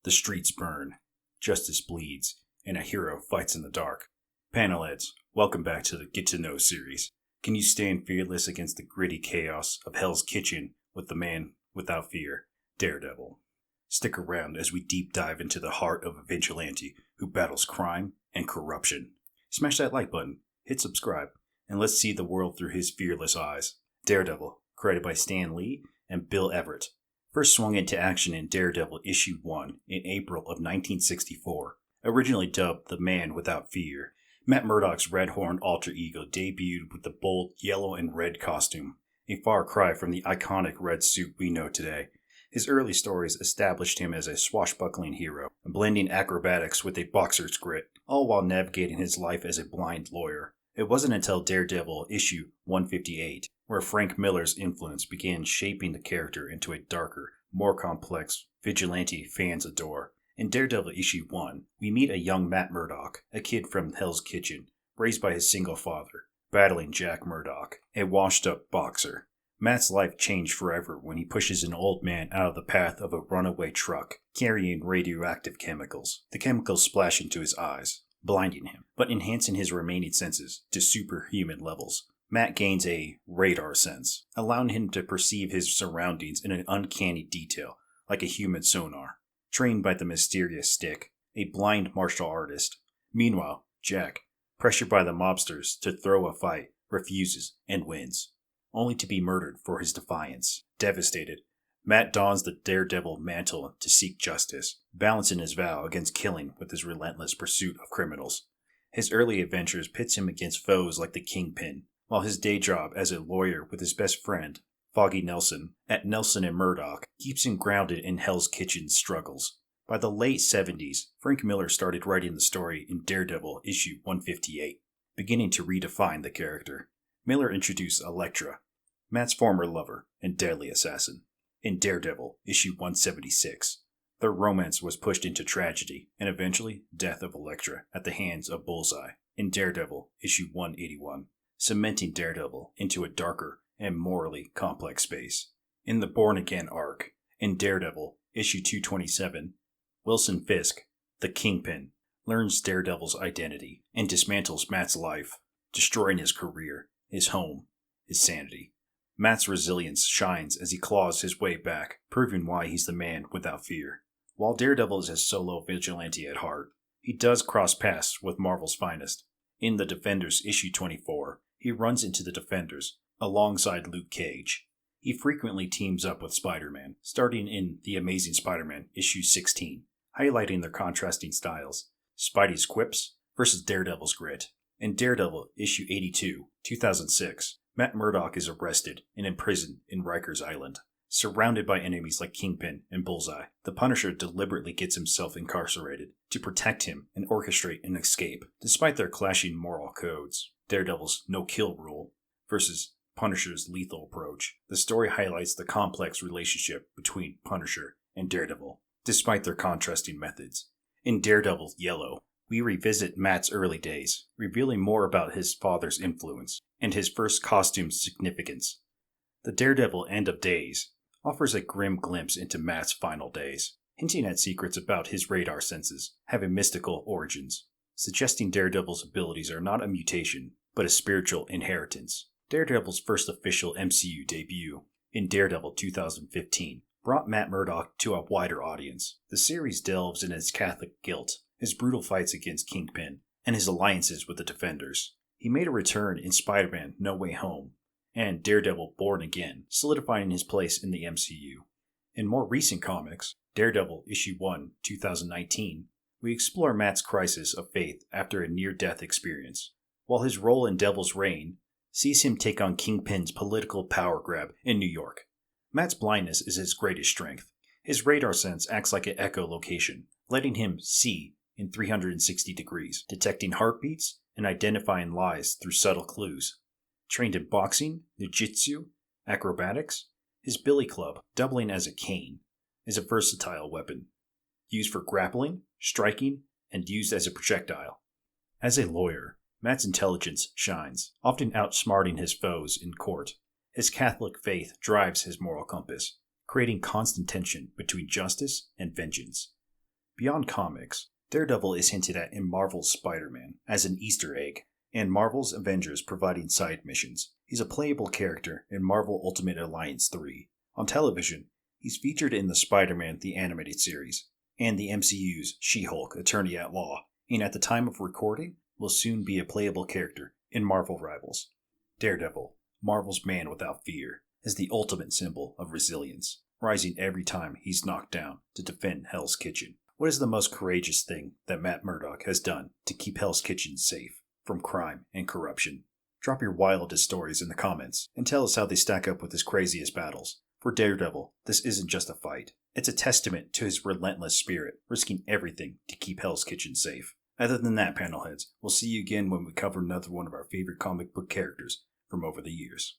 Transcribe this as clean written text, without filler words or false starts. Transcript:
The streets burn, justice bleeds, and a hero fights in the dark. Panelheads, welcome back to the Get to Know series. Can you stand fearless against the gritty chaos of Hell's Kitchen with the man without fear, Daredevil? Stick around as we deep dive into the heart of a vigilante who battles crime and corruption. Smash that like button, hit subscribe, and let's see the world through his fearless eyes. Daredevil, created by Stan Lee and Bill Everett, first swung into action in Daredevil issue 1 in April of 1964. Originally dubbed The Man Without Fear, Matt Murdock's red-horned alter ego debuted with the bold yellow and red costume, a far cry from the iconic red suit we know today. His early stories established him as a swashbuckling hero, blending acrobatics with a boxer's grit, all while navigating his life as a blind lawyer. It wasn't until Daredevil issue 158 where Frank Miller's influence began shaping the character into a darker, more complex vigilante fans adore. In Daredevil issue 1, we meet a young Matt Murdock, a kid from Hell's Kitchen, raised by his single father, battling Jack Murdock, a washed-up boxer. Matt's life changed forever when he pushes an old man out of the path of a runaway truck, carrying radioactive chemicals. The chemicals splash into his eyes, blinding him, but enhancing his remaining senses to superhuman levels. Matt gains a radar sense, allowing him to perceive his surroundings in an uncanny detail, like a human sonar. Trained by the mysterious Stick, a blind martial artist. Meanwhile, Jack, pressured by the mobsters to throw a fight, refuses and wins, only to be murdered for his defiance. Devastated, Matt dons the Daredevil mantle to seek justice, balancing his vow against killing with his relentless pursuit of criminals. His early adventures pits him against foes like the Kingpin, while his day job as a lawyer with his best friend, Foggy Nelson, at Nelson and Murdock, keeps him grounded in Hell's Kitchen's struggles. By the late 70s, Frank Miller started writing the story in Daredevil issue 158, beginning to redefine the character. Miller introduced Elektra, Matt's former lover and deadly assassin, in Daredevil issue 176. Their romance was pushed into tragedy and eventually death of Elektra at the hands of Bullseye in Daredevil issue 181, cementing Daredevil into a darker and morally complex space. In the Born Again arc, in Daredevil issue 227, Wilson Fisk, the Kingpin, learns Daredevil's identity and dismantles Matt's life, destroying his career, his home, his sanity. Matt's resilience shines as he claws his way back, proving why he's the man without fear. While Daredevil is a solo vigilante at heart, he does cross paths with Marvel's finest. In The Defenders issue 24, he runs into the Defenders alongside Luke Cage. He frequently teams up with Spider-Man, starting in The Amazing Spider-Man issue 16, highlighting their contrasting styles. Spidey's quips versus Daredevil's grit. In Daredevil issue 82, 2006, Matt Murdock is arrested and imprisoned in Rikers Island. Surrounded by enemies like Kingpin and Bullseye, the Punisher deliberately gets himself incarcerated to protect him and orchestrate an escape, despite their clashing moral codes. Daredevil's no-kill rule versus Punisher's lethal approach. The story highlights the complex relationship between Punisher and Daredevil, despite their contrasting methods. In Daredevil Yellow, we revisit Matt's early days, revealing more about his father's influence and his first costume's significance. The Daredevil End of Days offers a grim glimpse into Matt's final days, hinting at secrets about his radar senses having mystical origins, suggesting Daredevil's abilities are not a mutation, but a spiritual inheritance. Daredevil's first official MCU debut, in Daredevil 2015, brought Matt Murdock to a wider audience. The series delves in his Catholic guilt, his brutal fights against Kingpin, and his alliances with the Defenders. He made a return in Spider-Man No Way Home and Daredevil Born Again, solidifying his place in the MCU. In more recent comics, Daredevil issue 1, 2019, we explore Matt's crisis of faith after a near-death experience, while his role in Devil's Reign sees him take on Kingpin's political power grab in New York. Matt's blindness is his greatest strength. His radar sense acts like an echolocation, letting him see in 360 degrees, detecting heartbeats and identifying lies through subtle clues. Trained in boxing, jiu-jitsu, acrobatics, his billy club, doubling as a cane, is a versatile weapon, used for grappling, striking, and used as a projectile. As a lawyer, Matt's intelligence shines, often outsmarting his foes in court. His Catholic faith drives his moral compass, creating constant tension between justice and vengeance. Beyond comics, Daredevil is hinted at in Marvel's Spider-Man as an Easter egg, and Marvel's Avengers providing side missions. He's a playable character in Marvel Ultimate Alliance 3. On television, he's featured in the Spider-Man the Animated Series, and the MCU's She-Hulk Attorney at Law, and at the time of recording, will soon be a playable character in Marvel Rivals. Daredevil, Marvel's man without fear, is the ultimate symbol of resilience, rising every time he's knocked down to defend Hell's Kitchen. What is the most courageous thing that Matt Murdock has done to keep Hell's Kitchen safe from crime and corruption? Drop your wildest stories in the comments and tell us how they stack up with his craziest battles. For Daredevil, this isn't just a fight. It's a testament to his relentless spirit, risking everything to keep Hell's Kitchen safe. Other than that, Panelheads, we'll see you again when we cover another one of our favorite comic book characters from over the years.